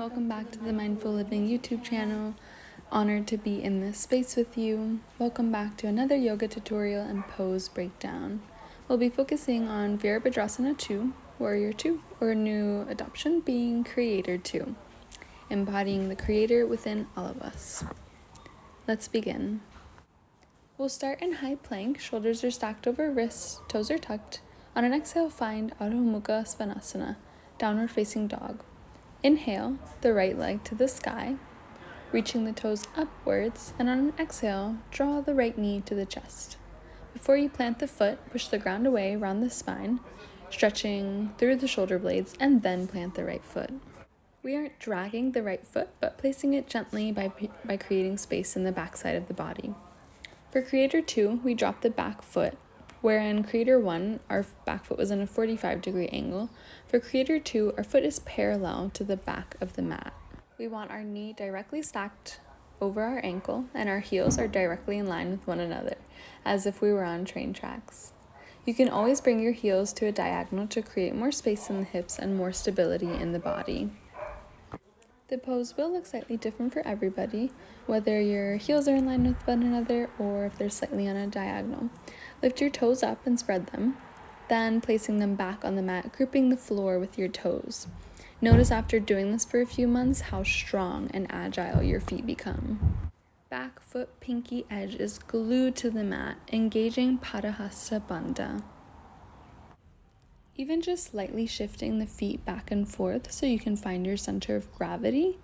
welcome back to the Mindful Living YouTube channel. Honored to be in this space with you. Welcome back to another yoga tutorial and pose breakdown. We'll be focusing on Virabhadrasana 2, Warrior 2, or new adoption being Creator 2, embodying the Creator within all of us. Let's begin. We'll start in high plank, shoulders are stacked over wrists, toes are tucked. On an exhale, find Adho Mukha Svanasana, downward facing dog. Inhale, the right leg to the sky, reaching the toes upwards, and on an exhale, draw the right knee to the chest. Before you plant the foot, push the ground away around the spine, stretching through the shoulder blades, and then plant the right foot. We aren't dragging the right foot, but placing it gently by creating space in the backside of the body. For Creator 2, we drop the back foot, where in Creator 1, our back foot was in a 45-degree angle. For Creator 2, our foot is parallel to the back of the mat. We want our knee directly stacked over our ankle, and our heels are directly in line with one another, as if we were on train tracks. You can always bring your heels to a diagonal to create more space in the hips and more stability in the body. The pose will look slightly different for everybody, whether your heels are in line with one another or if they're slightly on a diagonal. Lift your toes up and spread them, then placing them back on the mat, gripping the floor with your toes. Notice after doing this for a few months how strong and agile your feet become. Back foot pinky edge is glued to the mat, engaging Padahasta Bandha. Even just slightly shifting the feet back and forth so you can find your center of gravity,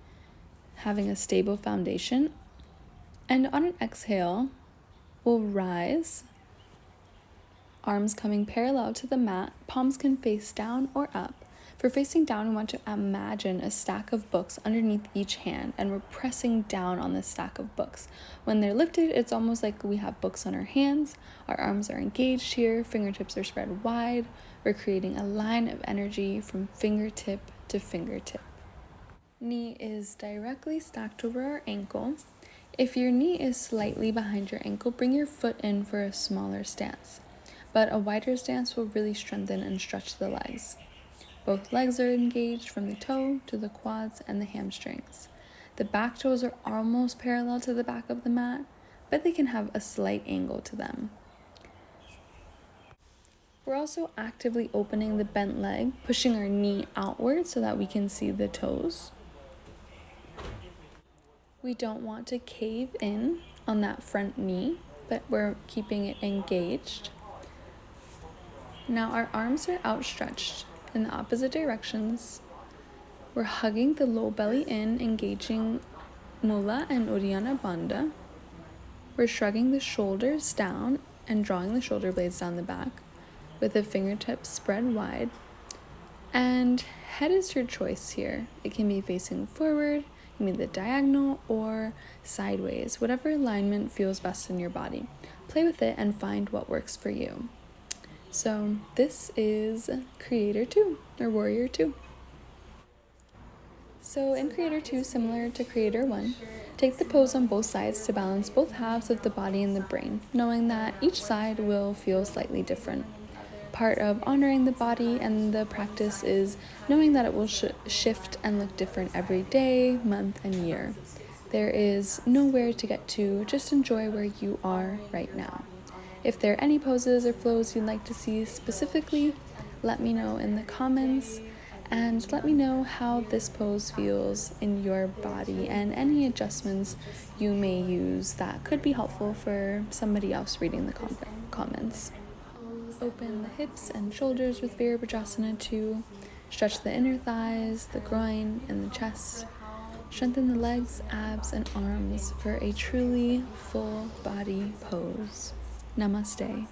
having a stable foundation. And on an exhale, we'll rise, arms coming parallel to the mat, palms can face down or up. For facing down, we want to imagine a stack of books underneath each hand, and we're pressing down on this stack of books. When they're lifted, it's almost like we have books on our hands. Our arms are engaged here, fingertips are spread wide. We're creating a line of energy from fingertip to fingertip. Knee is directly stacked over our ankle. If your knee is slightly behind your ankle, bring your foot in for a smaller stance. But a wider stance will really strengthen and stretch the legs. Both legs are engaged from the toe to the quads and the hamstrings. The back toes are almost parallel to the back of the mat, but they can have a slight angle to them. We're also actively opening the bent leg, pushing our knee outward so that we can see the toes. We don't want to cave in on that front knee, but we're keeping it engaged. Now our arms are outstretched in the opposite directions. We're hugging the low belly in, engaging Mula and Uddiyana Bandha. We're shrugging the shoulders down and drawing the shoulder blades down the back with the fingertips spread wide. And head is your choice here. It can be facing forward, you mean the diagonal, or sideways, whatever alignment feels best in your body. Play with it and find what works for you. So this is Creator 2, or Warrior 2. So in Creator 2, similar to Creator 1, take the pose on both sides to balance both halves of the body and the brain, knowing that each side will feel slightly different. Part of honoring the body and the practice is knowing that it will shift and look different every day, month, and year. There is nowhere to get to, just enjoy where you are right now. If there are any poses or flows you'd like to see specifically, let me know in the comments, and let me know how this pose feels in your body and any adjustments you may use that could be helpful for somebody else reading the comments. Open the hips and shoulders with Virabhadrasana 2. Stretch the inner thighs, the groin, and the chest. Strengthen the legs, abs, and arms for a truly full body pose. Namaste.